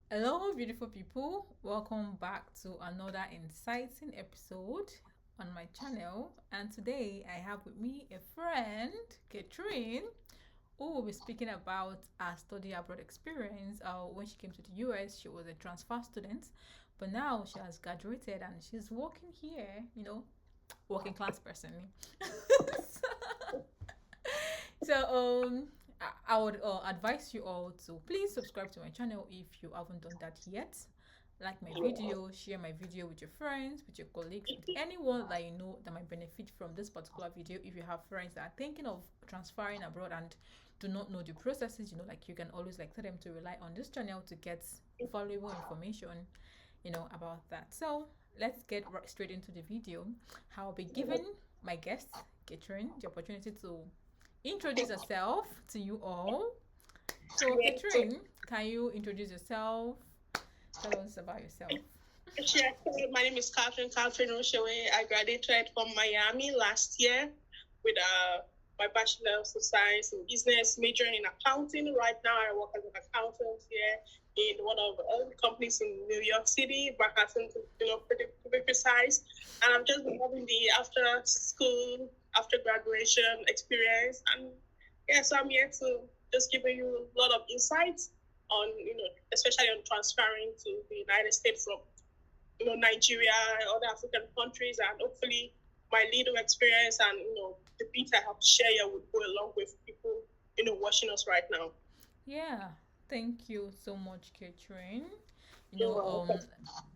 Hello, beautiful people. Welcome back to another exciting episode on my channel. And today I have with me a friend, Katherine, who will be speaking about her study abroad experience. When she came to the US, she was a transfer student, but now she has graduated and she's working here, working class person. So I would advise you all to please subscribe to my channel if you haven't done that yet. Like my video, share my video with your friends, with your colleagues, with anyone that you know that might benefit from this particular video. If you have friends that are thinking of transferring abroad and do not know the processes, like you can always like tell them to rely on this channel to get valuable information, about that. So let's get straight into the video. I'll be giving my guest, Katherine, the opportunity to introduce yourself to you all. So, Katherine, can you introduce yourself? Tell us about yourself. Sure. My name is Katherine Oshewe. I graduated from Miami last year with my Bachelor of Science in Business, majoring in accounting. Right now, I work as an accountant here in one of the companies in New York City, Manhattan, to be precise. And I'm just having the after school, after graduation experience. And so I'm here to just giving you a lot of insights on, especially on transferring to the United States from, Nigeria, other African countries, and hopefully my little experience and, the bit I have to share here would go along with people, watching us right now. Yeah, thank you so much, Katherine. You're welcome.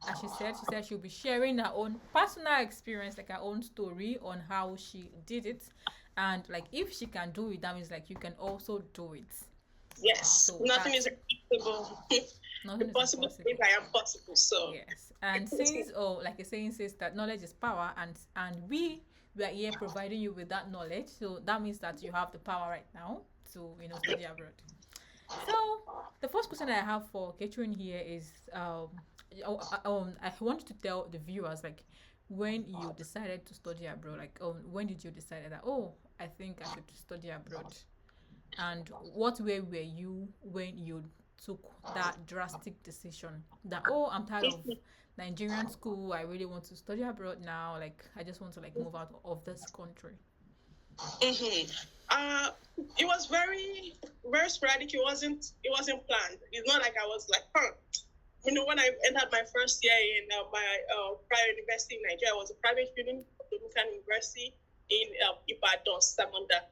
As she said she'll be sharing her own personal experience, like her own story on how she did it. And like if she can do it, that means like you can also do it. Yes, So nothing that's is impossible. nothing is Impossible impossible. things I am possible. So, Yes, and since like a saying says that knowledge is power, and we are here providing you with that knowledge, so that means that you have the power right now to study abroad. So the first question I have for Katherine here is I want you to tell the viewers like when you decided to study abroad, like when did you decide that I think I should study abroad, and what way were you when you took that drastic decision that I'm tired of Nigerian school, I really want to study abroad now, like I just want to like move out of this country. mm-hmm. It was very, very sporadic. It wasn't planned. It's not like I was like, when I entered my first year in my private university in Nigeria, I was a private student of the Nigerian University in Ibadan, Samanda,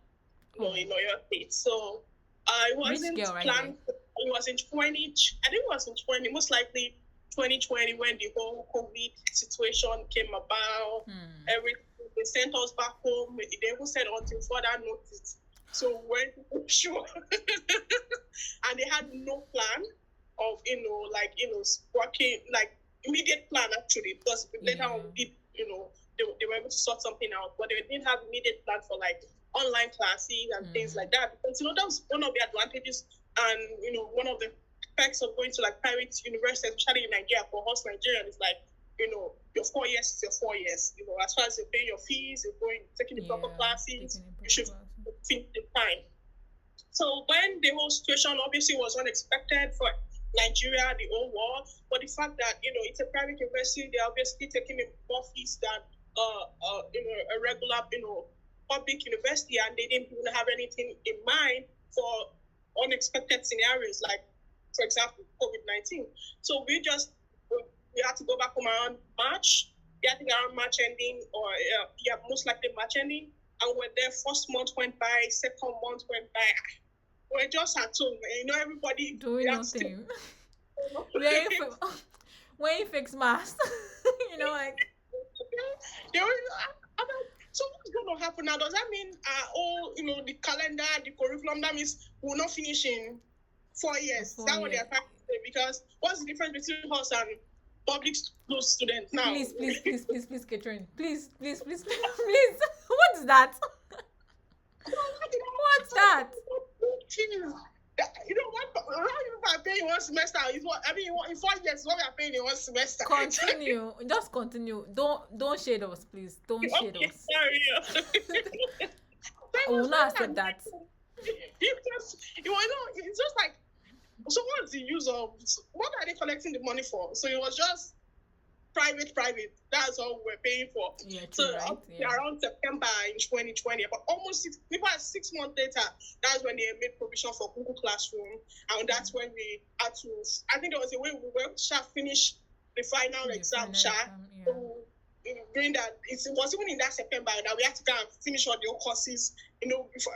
in Oyo State. So it Rich wasn't girl right there. planned. It was in 20, I think it was in 20, most likely 2020 when the whole COVID situation came about. Everything, they sent us back home. They even said until further notice. So when sure, and they had no plan of working like immediate plan actually because later on we did they were able to sort something out, but they didn't have immediate plan for like online classes and things like that because that was one of the advantages and one of the perks of going to like private university, especially in Nigeria for us Nigerians, is like your 4 years is your 4 years. As far as you're paying your fees, you're going taking the proper classes, you should finish the time. So when the whole situation obviously was unexpected for Nigeria, the whole world, but the fact that it's a private university, they're obviously taking more fees than a regular public university, and they didn't even have anything in mind for unexpected scenarios like, for example, COVID-19. So we had to go back home around March. I think around March ending, or most likely March ending. And we're there. First month went by, second month went by. We're just at home. Everybody doing nothing. Wearing fixed mask. Like. So what's going to happen now? Does that mean the calendar, the curriculum, that means we'll not finish in 4 years? Is that what they're trying to say? Because what's the difference between us and public school students now? Please, Katherine. Please. What's that? What's that? What I'm paying one semester is what I mean. In 4 years, what we're paying in one semester. Continue. Just continue. Don't shade us, please. Don't shade us. Sorry. I will not accept that. It's just like So what's the use of, what are they collecting the money for? So it was just private. That's all we're paying for. Yeah, So true, right? Yeah. around September in 2020, but almost about 6 months later, that's when they made provision for Google Classroom, and that's when we had to. I think there was a way we were to finish the final exam. Yeah. So, during that, it was even in that September that we had to go and finish all the courses. Before,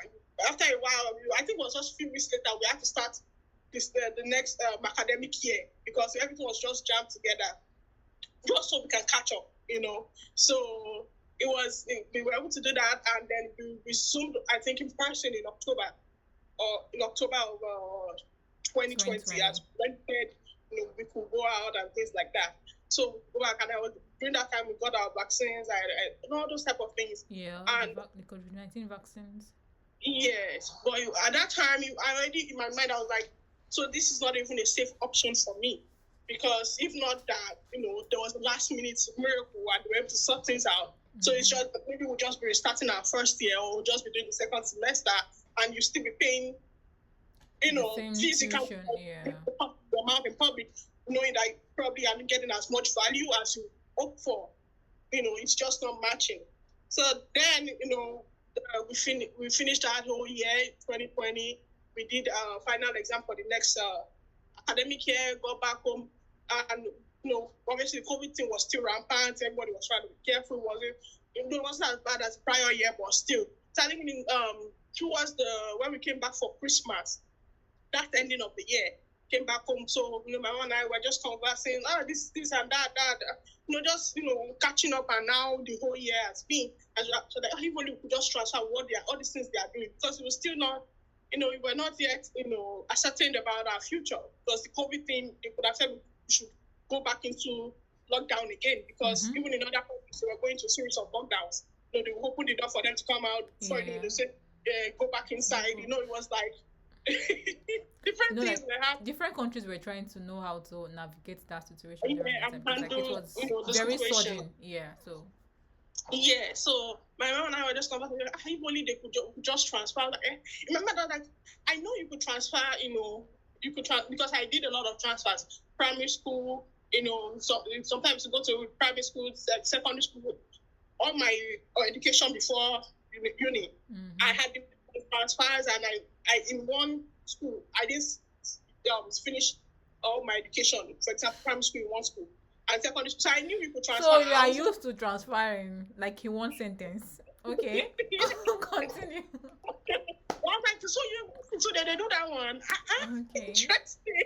after a while, I think it was just a few weeks later, we had to start the next academic year, because everything was just jammed together, just so we can catch up. So it was, we were able to do that, and then we resumed, I think, in person in October of 2020, as when we could go out and things like that. So during that time we got our vaccines and all those type of things. Yeah, and the COVID-19 vaccines. Yes, but at that time, I already in my mind I was like, so this is not even a safe option for me, because if not that, there was a last minute miracle and we were able to sort things out. So it's just maybe we'll just be restarting our first year, or we'll just be doing the second semester, and you still be paying, physical amount in public, knowing that you probably aren't getting as much value as you hope for. It's just not matching. So then, we finished that whole year, 2020. We did our final exam for the next academic year, got back home, and obviously the COVID thing was still rampant. Everybody was trying to be careful. It wasn't as bad as prior year, but still. Starting towards when we came back for Christmas, that ending of the year, came back home. So my mom and I were just conversing, this and that, just catching up, and now the whole year has been. And so that everybody could just transfer all these things they are doing, because it was still not. We were not yet, ascertained about our future, because the COVID thing, they could have said we should go back into lockdown again, because even in other countries, they were going to a series of lockdowns. They would open the door for them to come out, before they said, go back inside. It was like different things that happened. Different countries were trying to know how to navigate that situation. And handle, it was very sudden. Yeah, so. Yeah, so my mom and I were just conversing. If only they could just transfer. Remember that, I know you could transfer. Because I did a lot of transfers. Primary school, so sometimes you go to primary school, secondary school. All my education before uni, I had the transfers, and I in one school I didn't finish all my education. For example, primary school in one school. And secondary school, so I knew you could transfer. So you are used to transferring like in one sentence. Okay. Continue. Well, I'm like, so they do that one. Okay. Interesting.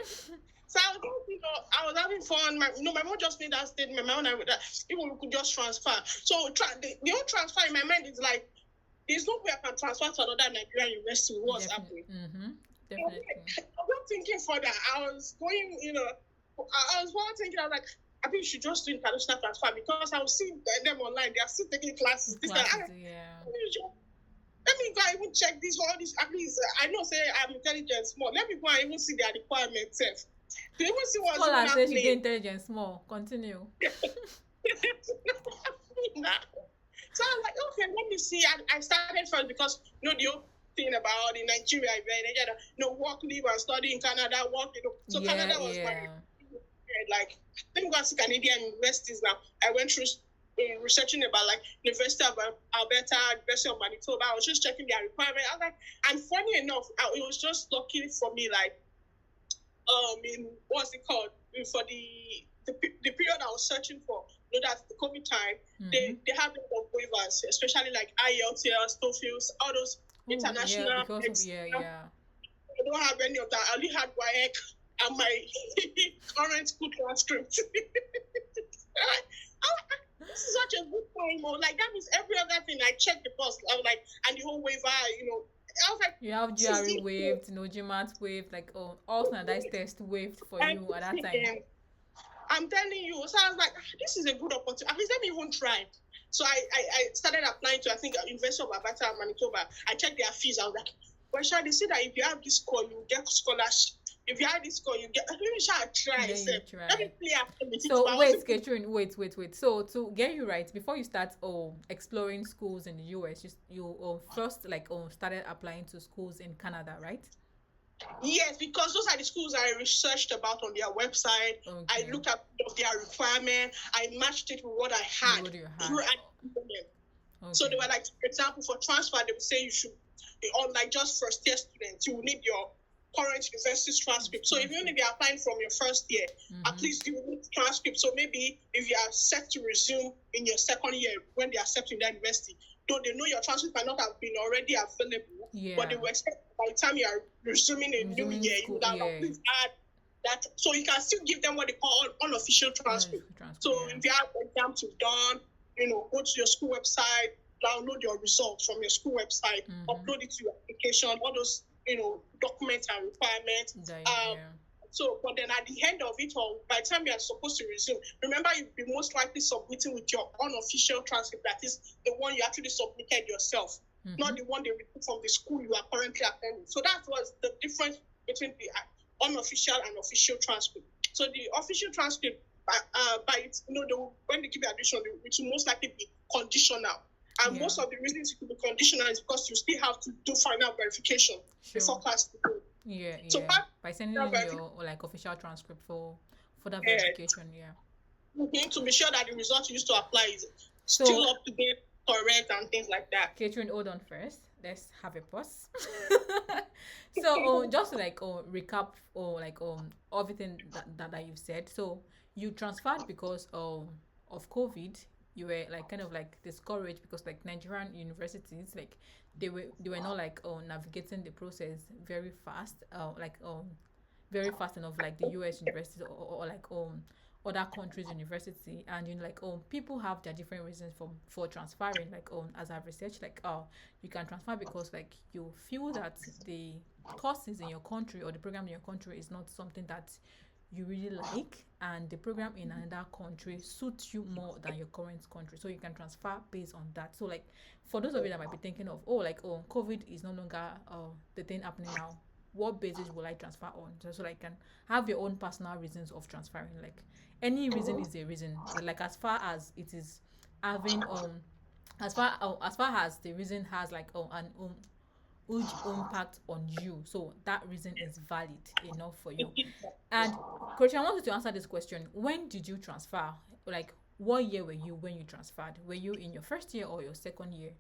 So I was having fun. My mom just made that statement. My mom and I were that people could just transfer. So the whole transfer in my mind is like, there's no way I can transfer to another Nigerian university. What's happening? Definitely. I'm not thinking further. I was going, I was thinking, I was like, I think you should just do international transfer, because I was seeing them online. They are still taking classes. Let me go and even check all this. At least I know, say I'm intelligent small. Let me go and even see their requirements. To even see what's happening. Scholar says she get intelligent small. Continue. So I was like, okay, let me see. I started first because the whole thing about in Nigeria, work, live, and study in Canada, work. So Canada was like, let me go and see Canadian universities now. I went through researching about like University of Alberta, University of Manitoba. I was just checking their requirements. I was like, and funny enough, it was just lucky for me, like, in what's it called, for the period I was searching for. That's the COVID time. They have a lot of waivers, especially like IELTS, TOEFL, all those international. I don't have any of that. I only had WAEC and my current school transcript. This is such a good time. Like, that means every other thing I checked the box. I was like, and the whole waiver, I was like, you have GRE waived, GMAT waived, like all standardized tests waived for you at that time. I'm telling you. So I was like, this is a good opportunity. At least let me even try. So I started applying to, I think, University of Alberta, Manitoba. I checked their fees. I was like, well, Sha, they say that if you have this score, you get scholarship. If you have this score, you get. Let me try. Let me play after me. So wait, Katherine, wait. So to get you right, before you start exploring schools in the US, you first started applying to schools in Canada, right? Yes, because those are the schools I researched about on their website. Okay. I looked at their requirement. I matched it with what I had. What you had. Okay. So they were like, for example, for transfer, they would say you should, unlike just first year students, you will need your current university's transcript. So even if you're applying from your first year, at least you need transcript. So maybe if you are set to resume in your second year when they accept you in that university, though they know your transcript might not have been already available, but they will expect by the time you are resuming a new year, you would have at least had that. So you can still give them what they call unofficial transcript. So if you have exams you've done, go to your school website, download your results from your school website, upload it to your application, all those, documents and requirements. So, but then at the end of it all, by the time you are supposed to resume, remember you'll be most likely submitting with your unofficial transcript, that is the one you actually submitted yourself, not the one they received from the school you are currently attending. So that was the difference between the unofficial and official transcript. So the official transcript, when they give you admission, it will most likely be conditional. And most of the reasons it could be conditional is because you still have to do final verification before class begins. So by sending in your official transcript for that verification, to be sure that the result you used to apply is still up to date, correct, and things like that. Katherine, hold on first. Let's have a pause. So just to recap everything that you've said. So you transferred because of COVID. You were discouraged because Nigerian universities they were not navigating the process very fast very fast enough like the US universities or other countries' university, and people have their different reasons for transferring. As I've researched, you can transfer because you feel that the courses in your country or the program in your country is not something that you really like, and the program in another country suits you more than your current country, so you can transfer based on that. So for those of you that might be thinking of COVID is no longer the thing happening now, what basis will I transfer on? So can have your own personal reasons of transferring. Any reason is a reason. So as far as it is having as far as the reason has an huge impact on you, so that reason is valid enough for you. And Coach, I want you to answer this question: when did you transfer? What year were you when you transferred? Were you in your first year or your second year?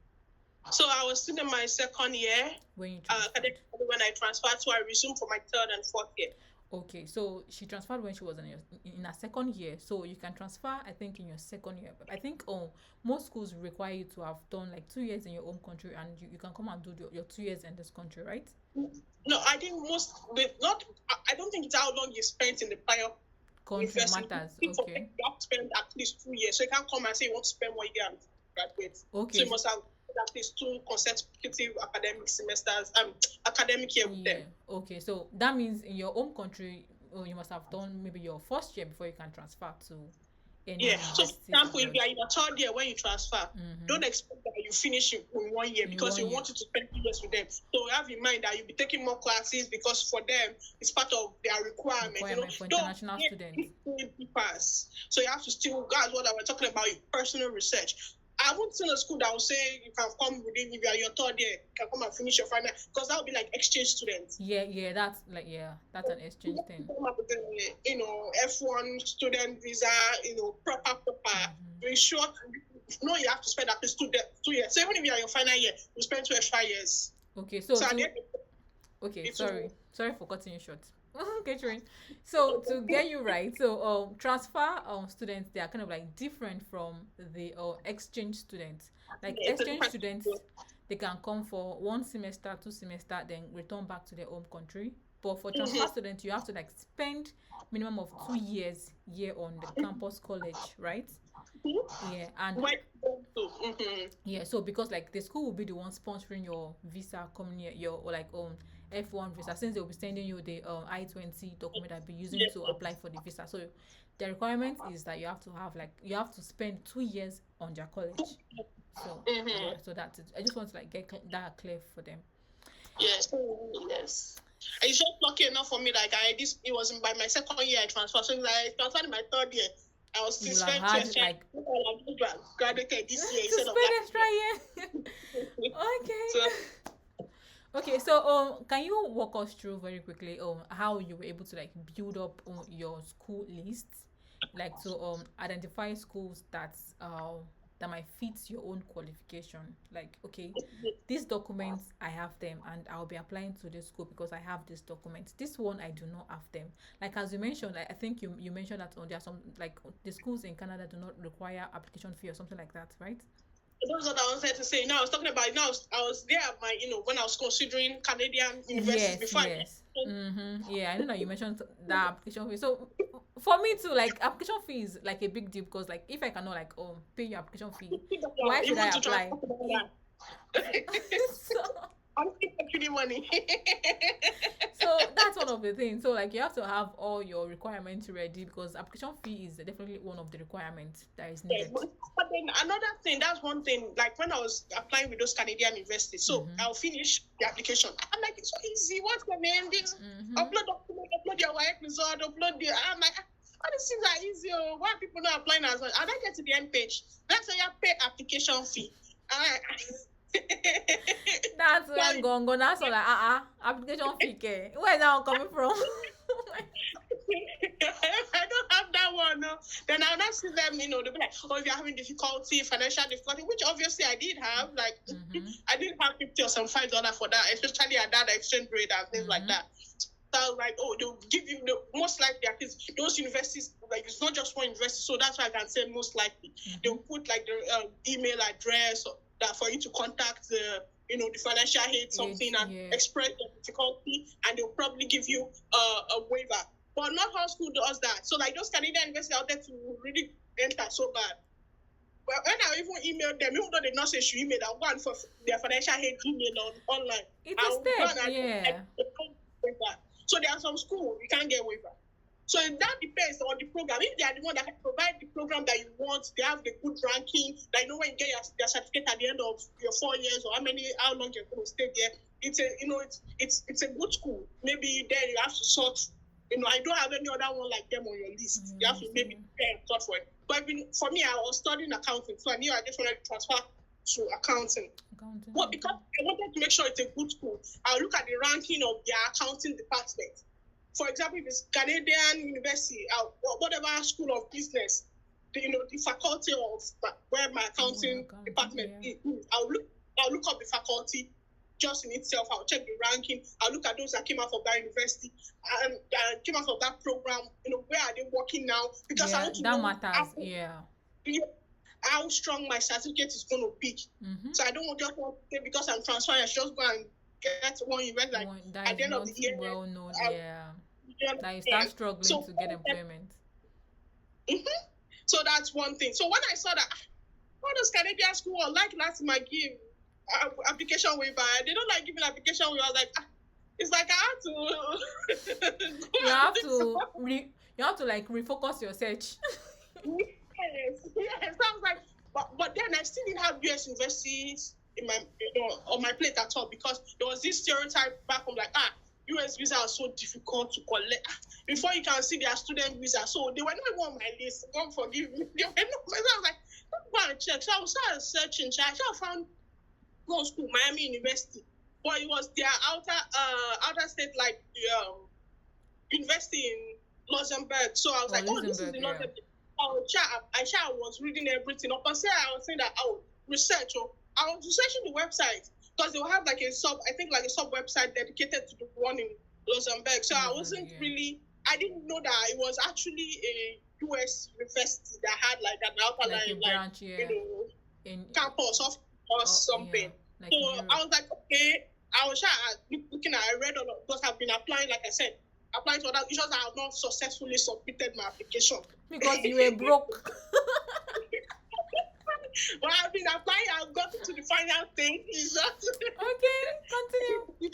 So I was still in my second year when you transferred. When I transferred, so I resumed for my third and fourth year. Okay, so she transferred when she was in her second year. So you can transfer, I think, in your second year. But I think most schools require you to have done 2 years in your home country, and you can come and do your 2 years in this country, right? No, I think I don't think it's how long you spent in the prior country matters. Okay. You have to spend at least 2 years. So you can't come and say you want to spend 1 year and graduate. Okay. So you must have at least 2 consecutive academic semesters, academic year with them. Okay, so that means in your home country, you must have done maybe your first year before you can transfer to any So for example, if you are in your third year when you transfer, don't expect that you finish in 1 year because you want to spend 2 years with them. So have in mind that you'll be taking more classes because for them it's part of their requirement. For international students. So you have to still, guys, what I was talking about, personal research. I haven't seen a school that will say you can come within, if you are your third year, you can come and finish your final, because that would be like exchange students. That's an exchange thing. F1 student visa, proper. Very short. You have to spend at least 2 years. So even if you are your final year, you spend 2 extra years. Okay, sorry for cutting you short. Katherine, so to get you right, so transfer students, they are kind of different from the exchange students. Exchange students, they can come for 1 semester, 2 semester, then return back to their home country. But for transfer students, you have to spend minimum of 2 years here on the campus college, right? Yeah, and so because the school will be the one sponsoring your visa coming here, your F1 visa, since they'll be sending you the I-20 document that you'll be using to apply for the visa. So the requirement is that you have to have you have to spend 2 years on their college. So so that's it. I just want to get that clear for them. Yes. It's just lucky enough for me. It was by my second year I transferred. So I transferred in my third year. I was still spent graduated this year instead of extra year. Okay. Okay, so can you walk us through very quickly how you were able to like build up your school list, like to identify schools that might fit your own qualification. Like, okay, these documents I have them, and I'll be applying to this school because I have this document. This one I do not have them. Like as you mentioned, I think you mentioned that there are some like the schools in Canada do not require application fee or something like that, right? That's what I wanted to say. Now I was talking about. Now I was there at my, when I was considering Canadian universities before. Yes. Yeah, I know that you mentioned the application fee. So for me too, like application fee is like a big deal because like if I cannot like pay your application fee, why should I apply? So I'm getting money. so that's one of the things. So like you have to have all your requirements ready because application fee is definitely one of the requirements that is needed. Yeah, but then another thing, that's one thing, like when I was applying with those Canadian universities, so I'll finish the application. I'm like, it's so easy. What's the name? This upload document, upload your work result, upload the. I'm like, all these things are easy. Why are people not applying as much? And I get to the end page. That's why you pay application fee. That's where Gongo. That's all like application fee. Where is that one coming from? I don't have that one. No. Then I'll not see them, they'll be like, oh, if you're having difficulty, financial difficulty, which obviously I did have. Like, I didn't have $50 or some $5 for that, especially at that exchange rate and things like that. So I was like, oh, they'll give you most likely, at least those universities, like, it's not just one university, so that's why I can say most likely. They'll put like the email address that for you to contact the financial aid something and express the difficulty, and they'll probably give you a waiver. But not all school does that. So like those Canadian universities out there to really enter so bad. But when I even emailed them, even though they not say she emailed, I'll go and for their financial aid email online. It's a step, yeah. So there are some schools you can't get waiver. So that depends on the program. If they are the one that can provide the program that you want, they have the good ranking, that you know when you get your certificate at the end of your 4 years or how long you're going to stay there. It's a good school. Maybe there you have to sort. I don't have any other one like them on your list. You have to maybe pay and sort for it. But for me, I was studying accounting, so I knew I just wanted to transfer to accounting. Well, because I wanted to make sure it's a good school, I'll look at the ranking of their accounting department. For example, if it's Canadian University, whatever school of business, the faculty of where my accounting department is, I'll look up the faculty just in itself. I'll check the ranking. I'll look at those that came out of that university and came out of that program. Where are they working now? Because I want to know how strong my certificate is going to be. So I don't want just to say because I'm transferring, I should just go and get one university. Like, at the end of the year, well known, that you start struggling to get employment. So that's one thing. So when I saw that all those Canadian schools like last my give application waiver, they don't like giving application waiver. I was like, it's like I have to you have to like refocus your search. Yes. I was like, but then I still didn't have US universities in my on my plate at all, because there was this stereotype back home like US visa are so difficult to collect. Before you can see their student visa, so they were not even on my list. God forgive me. They were not. So I was like, let's go and check. So I started searching. So I found one school, Miami University, but it was their outer state, like the university in Luxembourg. So I was like, this is the Luxembourg. I was reading everything. Up until I was saying that I would research. I was researching the website, because they will have like a sub website dedicated to the one in Luxembourg. So I wasn't really, I didn't know that it was actually a US university that had like an outline, branch, in campus or something. So I was like, okay, I was looking at, I read all of, because I've been applying, like I said, applying to other, it's just that I have not successfully submitted my application. Because you were broke. But I've been applying, I've gotten to the final thing. Okay, continue.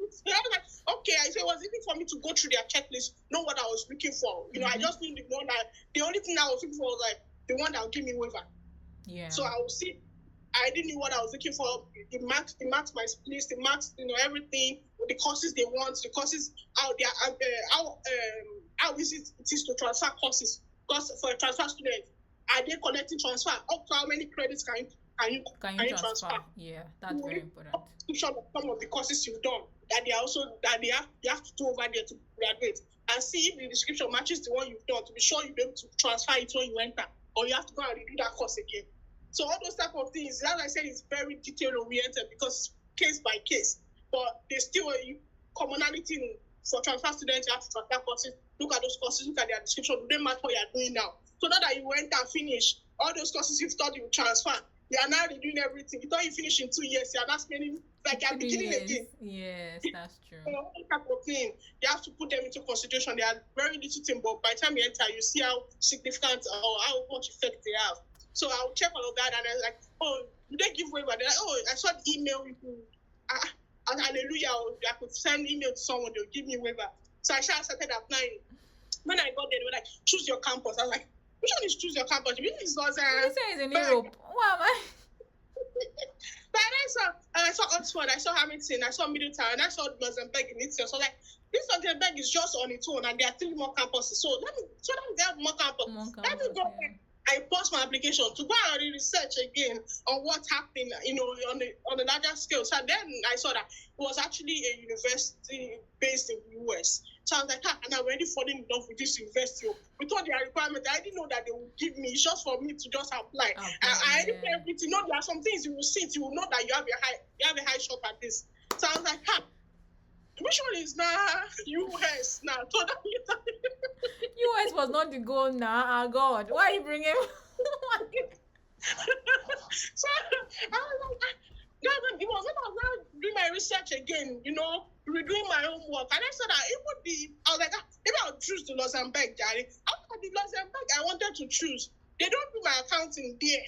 So I was like, okay, so it was easy for me to go through their checklist, know what I was looking for. I just knew the only thing I was looking for was like the one that would give me waiver. Yeah. So I would see, I didn't know what I was looking for. It matched my list, it matched, everything, the courses they want, the courses out there, how easy it is to transfer courses. Because for a transfer student, are they collecting transfer? Up to how many credits can you Can you transfer? Yeah, that's very important. Description of some of the courses you've done that you have to do over there to graduate, and see if the description matches the one you've done to be sure you'll be able to transfer it when you enter, or you have to go and redo that course again. So all those type of things, as I said, is very detail oriented because case by case, but there's still a commonality for transfer students. You have to transfer courses, look at those courses, look at their description, do they match what you're doing now? So now that you went and finished all those courses you've thought you would transfer, you are now redoing everything. You thought you finish in 2 years, you are not spending like you're beginning again. Yes, that's true. So all type of thing, you have to put them into consideration. They are very little thing, but by the time you enter, you see how significant or how much effect they have. So I'll check all of that, and I was like, oh, do they give waiver? They're like, oh, I saw the email. Hallelujah! I could send email to someone, they'll give me waiver. So I started applying. When I got there, they were like, choose your campus. I was like, which one is choose your campus? Which is not This is in Europe. Wow, man. But I saw Oxford, I saw Hamilton, I saw Middletown, and I saw Luxembourg in Italy. So like, this Luxembourg is just on its own, and there are 3 more campuses. So let me have more campuses. Let me go. Yeah. I paused my application to go and research again on what's happening, on the larger scale. So then I saw that it was actually a university based in the US. So I was like, and I'm already falling in love with this university. With all their requirements, I didn't know that they would give me. It's just for me to just apply. Okay, I didn't know everything. You know, there are some things you will see it, you will know that you have a high shot at this. So I was like, which one is now US now? So that US was not the goal now. Oh God, why are you bringing? So I was like, it was when I was now doing my research again, redoing my homework, and I saw that it would be. I was like, maybe I'll choose the Luxembourg, Daddy. After the Luxembourg, I wanted to choose. They don't do my accounting there.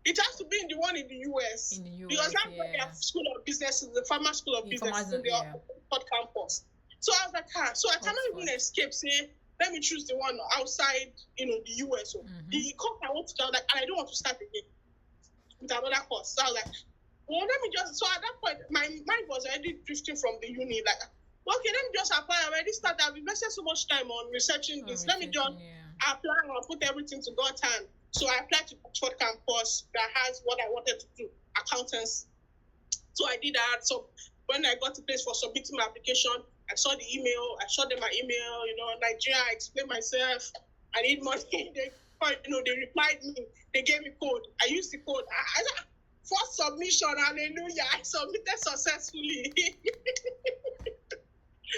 It has to be in the one in the US. Because that's where their school of business is, the Farmer School of Business in the Oxford campus. So I was like, so I cannot even escape, say, let me choose the one outside, the US. Mm-hmm. The course I want to do, and I don't want to start again with another course. So I was like, well, let me just, so at that point, my mind was already drifting from the uni, like, okay, let me just apply. I already started, I've invested so much time on researching this. Let me just apply and put everything to God's hand. So I applied to Oxford campus that has what I wanted to do, accountants. So I did that. So when I got to place for submitting my application, I saw the email, I showed them my email, Nigeria, I explained myself, I need money. They replied me, they gave me code. I used the code. First submission, hallelujah, I submitted successfully.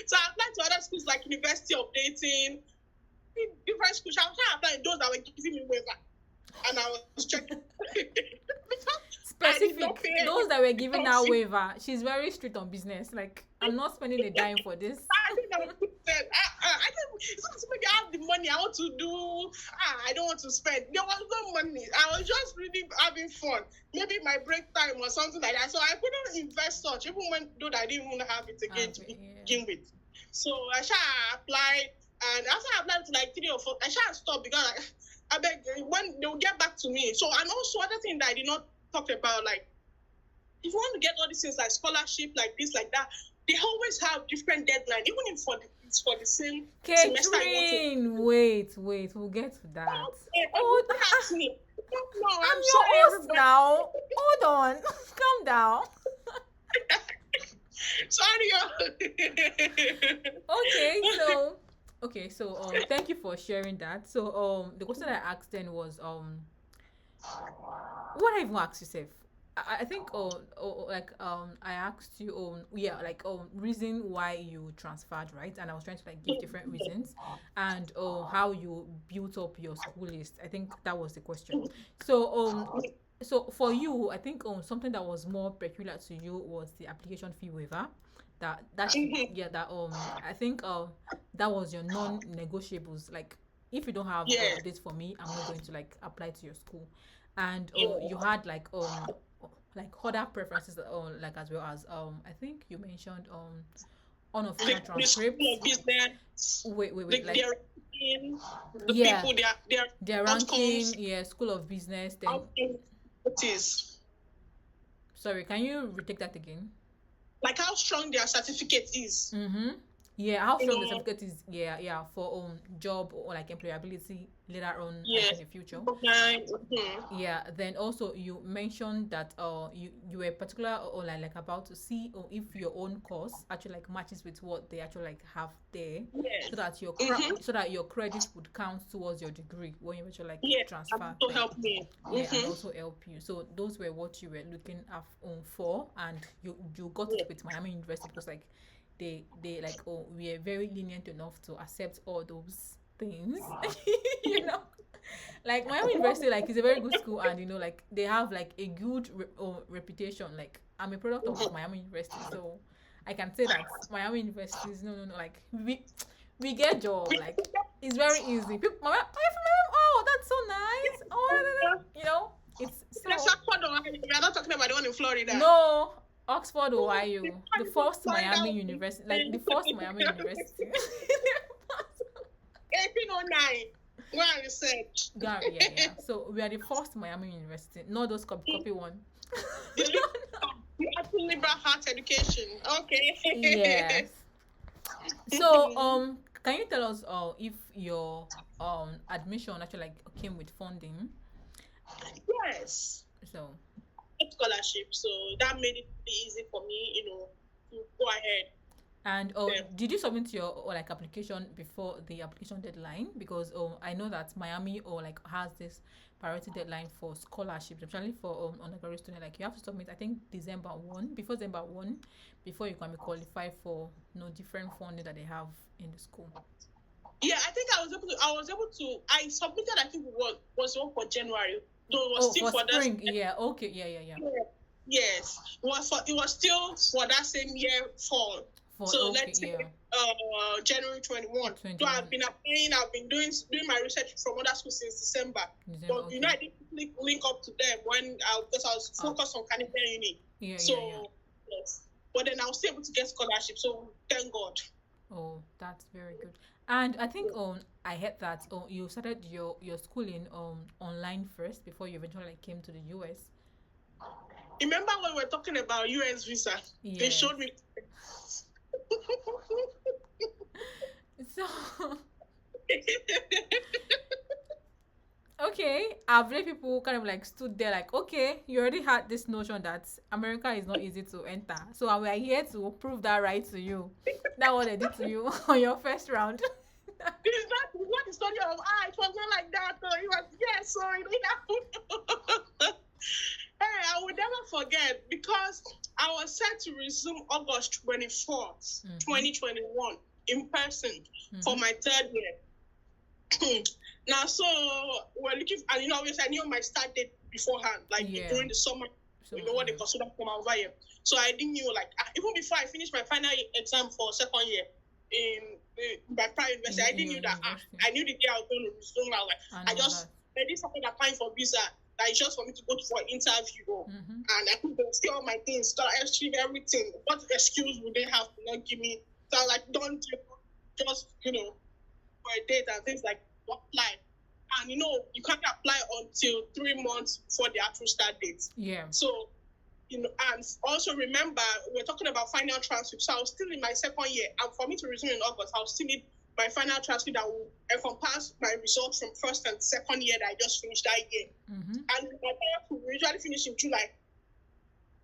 So I applied to other schools like University of Dating, different schools. I was trying to apply those that were giving me waiver. And I was checking. Specific. Those that were giving her waiver. She's very strict on business. Like, I'm not spending a dime for this. I think maybe I have the money I want to do. I don't want to spend. There was no money. I was just really having fun. Maybe my break time or something like that. So I couldn't invest such, even though I didn't want to have it again to begin with. So I applied, and after I applied to like 3 or 4, I stopped because I beg when they'll get back to me. So, and also other thing that I did not talk about, like if you want to get all these things like scholarship, like this, like that, they always have different deadlines, even if it's for the same semester. Katherine, wait, we'll get to that. Ask me. No, I'm your host now. Hold on, calm down. Sorry. Okay, so thank you for sharing that. So the question I asked then was what I even asked yourself. I think I asked you reason why you transferred, right? And I was trying to give different reasons and how you built up your school list. I think that was the question. So for you, I think something that was more peculiar to you was the application fee waiver. I think that was your non-negotiables. Like, if you don't have this for me, I'm not going to apply to your school. And you had other preferences as well as I think you mentioned unofficial transcripts. Wait, their ranking, School of Business. Then it is. Sorry, can you retake that again? Like how strong their certificate is. Mm-hmm. Yeah, how You strong the know, certificate is, for job or like employability later on, like in yes. the future. Okay. Yeah, then also you mentioned that you were particular or like about to see or if your own course actually like matches with what they actually like have there, so Yes. that Mm-hmm. so that your credits would count towards your degree when you actually like Yes. transfer To there. help me. Yeah, and Mm-hmm. also help you. So those were what you were looking for, and you got it Yeah. with Miami University because like they like, oh, we are very lenient enough to accept all those things. you know like Miami University like is a very good school, and like they have like a good reputation. Like I'm a product of Miami University, so I can say that Miami University is no like we get job, like it's very easy. People, Mama, are you from Miami? Oh, that's so nice. Oh, it's That's so. Akron, Ohio. We are not talking about the one in Florida. No, Oxford, The Ohio, the one in first Florida. Miami University, like the first Miami University. 1809. Go and research. Yeah. So we are the first Miami University, not those copy one. You actually liberal heart education. Okay. Yes. So can you tell us if your admission actually like came with funding? Yes. So Scholarship. So that made it pretty easy for me, to go ahead. and did you submit your like application before the application deadline? Because I know that Miami like has this priority deadline for scholarships, especially for undergraduate student. Like you have to submit, I think December 1, before December 1, before you can be qualified for different funding that they have in the school. Yeah, I think I was able to. I submitted. I think it was one for January. So it was still for for spring. that. Yeah. Okay. Yeah. Yes, it was still for that same year fall. So Okay, let's say yeah. January 21. 21. So I've been applying. I've been doing my research from other schools since December. But Okay. I didn't link up to them because I was focused on Canadian Uni. Yeah. Yes. But then I was able to get scholarship. So thank God. Oh, that's very good. And I think I heard that you started your schooling online first before you eventually like, came to the US. Remember when we were talking about US visa? Yeah. They showed me. So okay, I've let people kind of like stood there like, okay, you already had this notion that America is not easy to enter, so we are here to prove that right to you. That's what they did to you on your first round. Is that what the story of? It was not like that. So it was so hey, I will never forget because I was set to resume August 24th, 2021 in person for my third year. Now, so we're looking, and obviously I knew my start date beforehand, like during the summer, so, what they consider come over here. So I didn't know, like, even before I finished my final exam for second year in my private university, I didn't know that. I knew the day I was going to resume. I just already started applying for visa. That is just for me to go for interview, and I think they still all my things, achieve everything. What excuse would they have to not give me? So I was like, don't just for a date and things like apply. And you can't apply until 3 months before the actual start date. Yeah. So and also remember we're talking about final transcript. So I was still in my second year, and for me to resume in August, I will still need my final transcript that will encompass my results from first and second year that I just finished that year. And my final will usually finish in July.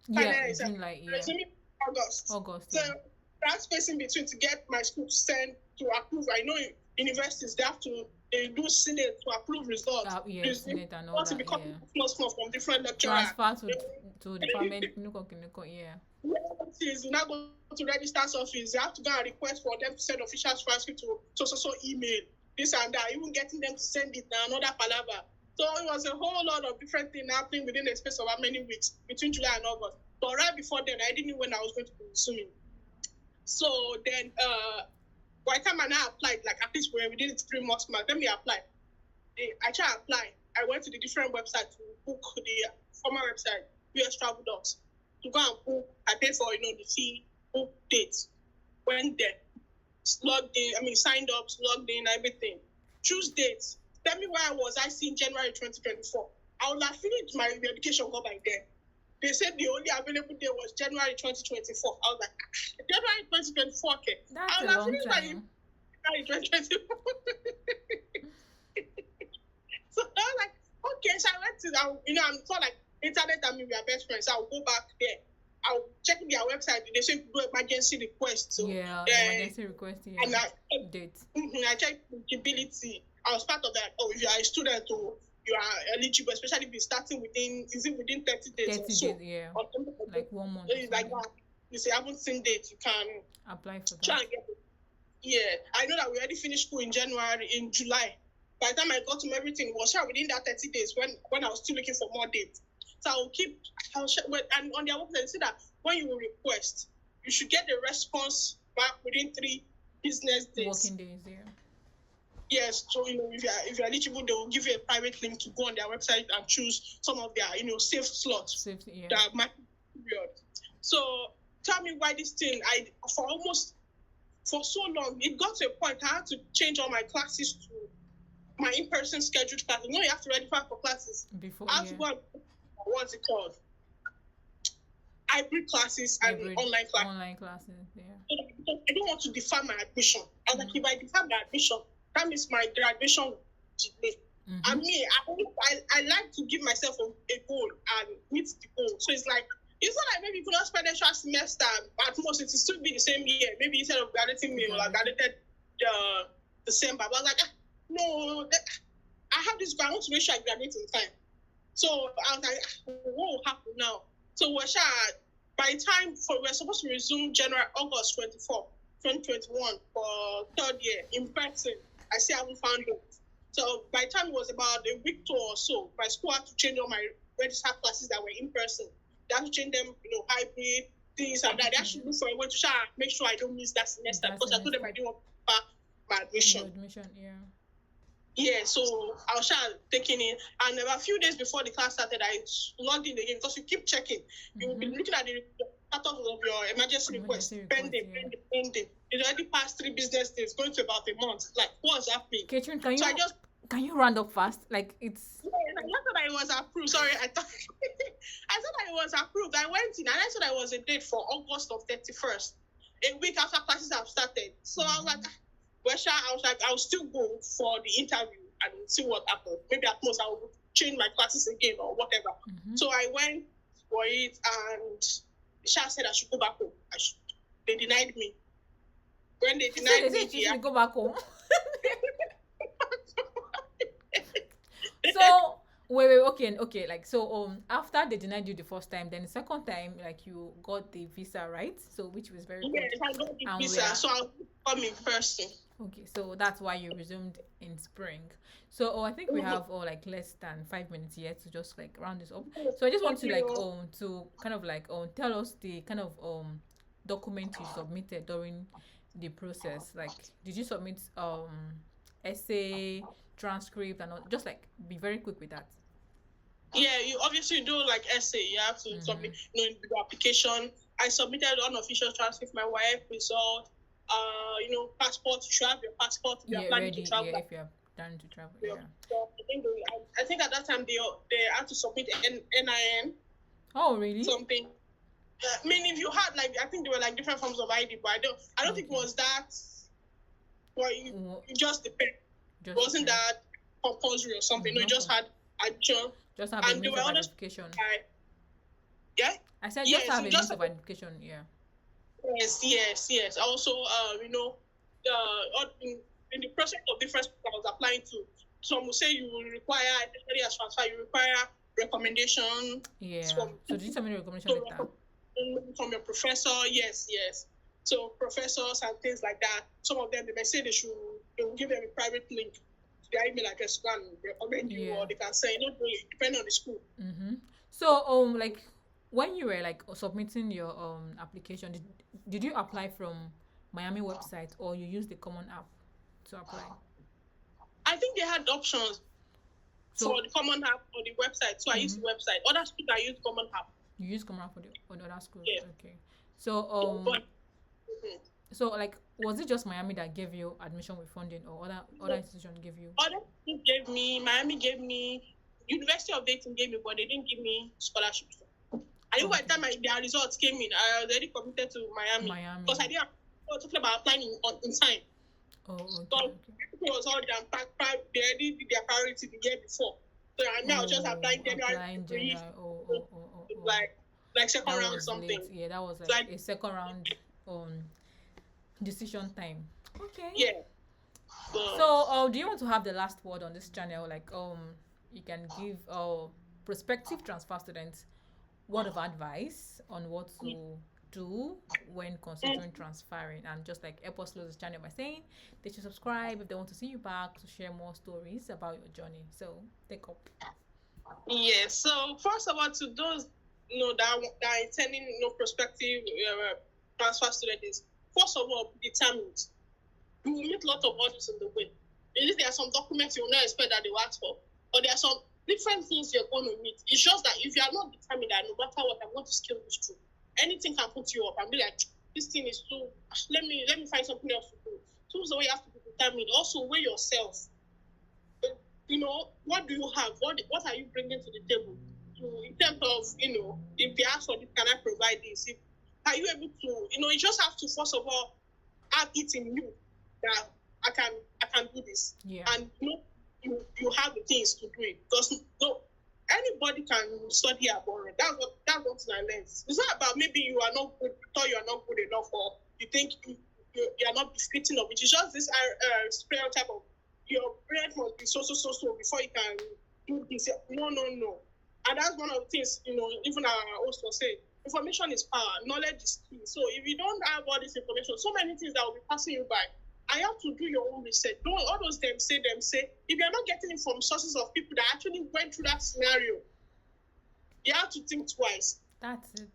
Yeah, July. Yeah. Resuming August. August. So that space in between to get my school to send to approve. I know universities they do Senate to approve results. Senate and all that. Yeah. From different lecturers. Transfer to department. Yeah. You're not going to register's office. You have to go and request for them to send official transcript to so email, this and that. Even getting them to send it now, another palaver. So it was a whole lot of different things happening within the space of how many weeks between July and August. But right before then, I didn't know when I was going to be resuming. So then, by the time I now applied, like at least we did it 3 months mark, then we applied. I tried to apply. I went to the different websites to book the former website, US Travel Docs, to go and book. I paid for the fee, book dates. Went there, signed up, logged in, everything. Choose dates. Tell me where I was. I see in January 2024. I would have finished my education go by then. They said the only available day was January 2024. I was like, January 2024, okay. That's I a was long like, time. January 2024. So I was like, okay, so I went to, I'm sort like, internet and me, we are best friends. So I'll go back there. I'll check their website. They say do emergency request. So, emergency request. Yeah. And I checked eligibility. I was part of that. Oh, if you are a student or you are eligible, especially if you're starting within 30 days 30 or so. days, yeah. Or like 1 month. Like that. You say, I haven't seen date, you can apply for that. Try and get it. Yeah, I know that we already finished school in July. By the time I got to everything, it was within that 30 days when I was still looking for more dates. So and on their website, they say that when you will request, you should get the response back within 3 business days. Working days, yeah. Yes, so if you're eligible, they will give you a private link to go on their website and choose some of their safe slots. Yeah. That might period. So tell me why this thing for so long it got to a point I had to change all my classes to my in-person scheduled classes. You have to register for classes before. I have to go and, what's it called? Hybrid classes and online classes. Online classes, yeah. So I don't want to defer my admission. I was like, if I defer my admission, that means my graduation will delay. And me, I like to give myself a goal and meet the goal. So it's like, it's not like maybe you could not spend extra semester, at most it will still be the same year. Maybe instead of graduating me, I graduated December. But I was like, no, I have this goal. I want to make sure I graduate in time. So I was like, what will happen now? So by the time we're supposed to resume August 24, 2021 for third year in person, I still haven't found it. So by the time it was about a week or so, my school had to change all my registered classes that were in person. They had to change them, hybrid, things and that. They actually look for a way to make sure I don't miss that semester because I told them I didn't want to pass my admission. Yeah. Yeah, so I was taking it, and about a few days before the class started, I logged in again because you keep checking. You will be looking at the status of your emergency request, pending. It already passed 3 business days, going to about a month. Like, what's happening? Katherine, can you round up fast? Like, it's... Yeah, I thought I was approved. Sorry, I thought I was approved. I went in, and I thought I was a date for August of 31st, a week after classes have started. So I was like... I'll still go for the interview and see what happens. Maybe at most I'll change my classes again or whatever. So I went for it and Sha said I should go back home. They denied me. When they denied me, you should go back home. So wait, okay. Like, so after they denied you the first time, then the second time, like, you got the visa, right? So which was very good. Yes, I got the visa. So I'll come in person. Okay, so that's why you resumed in spring. So I think we have like less than 5 minutes yet to just like round this up. So I just want to like to kind of like tell us the kind of document you submitted during the process. Like, did you submit essay, transcript, and all? Just like be very quick with that. Yeah, you obviously do like essay. You have to submit in the application. I submitted unofficial transcript, my wife result. Passport. You should have your passport if you're planning to travel. Yeah, if you're planning to travel. Yeah. So I think at that time they had to submit NIN. Oh, really? Something. I mean, if you had I think there were like different forms of ID, but I don't think it was that. Well, it just depends. It wasn't that compulsory or something. No, it just had addition. Just have a means of identification. Yeah. I said just have a means of identification. Yeah. Yes. Also, in the process of different schools I was applying to, some will say you will require, especially as transfer, you require recommendation. Yeah. So did you submit a recommendation letter? From your professor, yes. So professors and things like that. Some of them, they may say they will give them a private link to their email address to recommend you, or they can say, depending on the school. So like, when you were like submitting your application, did you apply from Miami website or you used the common app to apply? I think they had options for the common app or the website. So I used the website. Other schools I use common app. You use common app for the other schools? Yeah. Okay. So so like, was it just Miami that gave you admission with funding, or other institutions gave you? Other schools gave me, Miami gave me, University of Dayton gave me, but they didn't give me scholarships. I think by the time their results came in, I was already committed to Miami. Because I didn't talking about applying in time. So it was all done. They already did their priority the year before. So I mean, I was just applying January. Like second round something. Late. Yeah, that was like a second round decision time. Okay. Yeah. So do you want to have the last word on this channel? Like you can give prospective transfer students word of advice on what to do when considering transferring, and just like help us close this channel by saying they should subscribe if they want to see you back to share more stories about your journey. So take up. Yeah. So first of all, to those that are intending prospective transfer students, first of all, be determined. You will meet a lot of hurdles in the way. There are some documents you will not expect that they will ask for, or there are some different things you're going to meet. It's just that if you are not determined that no matter what, I'm going to scale this through, anything can put you up and be like, this thing is too, let me find something else to do. So you have to be determined. Also, weigh yourself. What do you have? What are you bringing to the table? In terms of, if they ask for this, can I provide this? Are you able to, you just have to, first of all, have it in you that I can do this. Yeah. And you have the things to do it. Because anybody can study abroad. That's what I learned. It's not about maybe you are not good, thought you are not good enough, or you think you are not fitting of it. It's just this stereotype of your parents must be so before you can do this. No. And that's one of the things, even our host was saying, information is power, knowledge is key. So if you don't have all this information, so many things that will be passing you by, I have to do your own research. Don't all those them say. If you're not getting it from sources of people that actually went through that scenario, you have to think twice. That's it.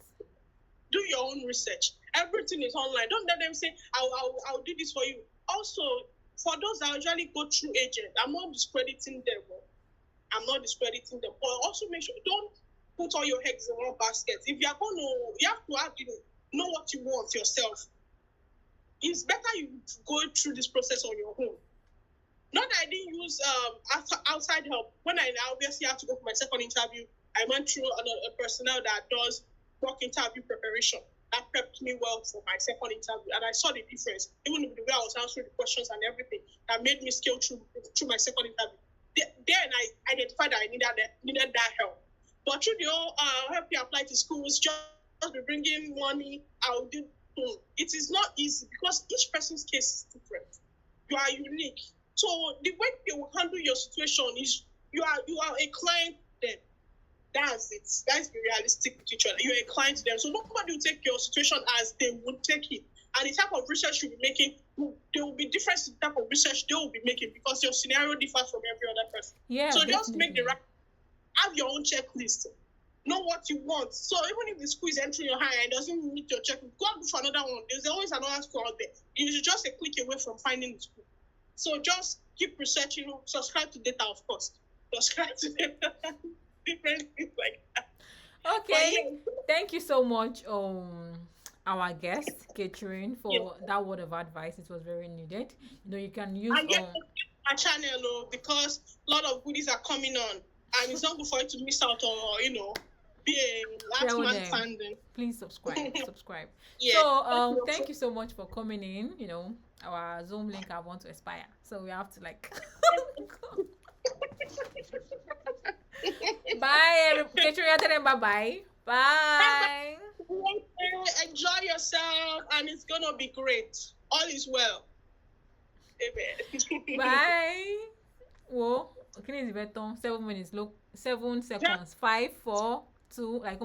Do your own research. Everything is online. Don't let them say, I'll do this for you. Also, for those that usually go through agent, I'm not discrediting them. But also make sure, don't put all your eggs in one basket. If you are going to, you have to know what you want yourself. It's better you go through this process on your own. Not that I didn't use outside help. When I obviously had to go for my second interview, I went through a personnel that does mock interview preparation. That prepped me well for my second interview, and I saw the difference. Even the way I was answering the questions and everything, that made me scale through my second interview. Then I identified that I needed that help. But through the whole help you apply to schools, just be bringing money, I'll do. It is not easy because each person's case is different. You are unique. So the way they will handle your situation is you are a client to them. That's it. That's the realistic picture. You're a client to them. So nobody will take your situation as they would take it. And the type of research you'll be making, there will be different type of research they will be making because your scenario differs from every other person. Yeah. So definitely. Just make the right. Have your own checklist. Know what you want. So even if the school is entering your high and doesn't meet your checklist, go and look for another one. There's always another school out there. You're just a click away from finding the school. So just keep researching. Subscribe to data, of course. Subscribe to data. Different things like that. Okay. Thank you so much, our guest, Katherine, for that word of advice. It was very needed. You can use my channel because a lot of goodies are coming on. And it's not good for you to miss out or, be a last man standing. Please subscribe. Yeah. So, thank you so much for coming in. Our Zoom link I want to expire. So we have to Bye, Katherine. Bye-bye. Bye. Enjoy yourself and it's going to be great. All is well. Amen. Bye. Whoa. Okay, 7 minutes. Look, 7 seconds. 5, 4, 2. Like,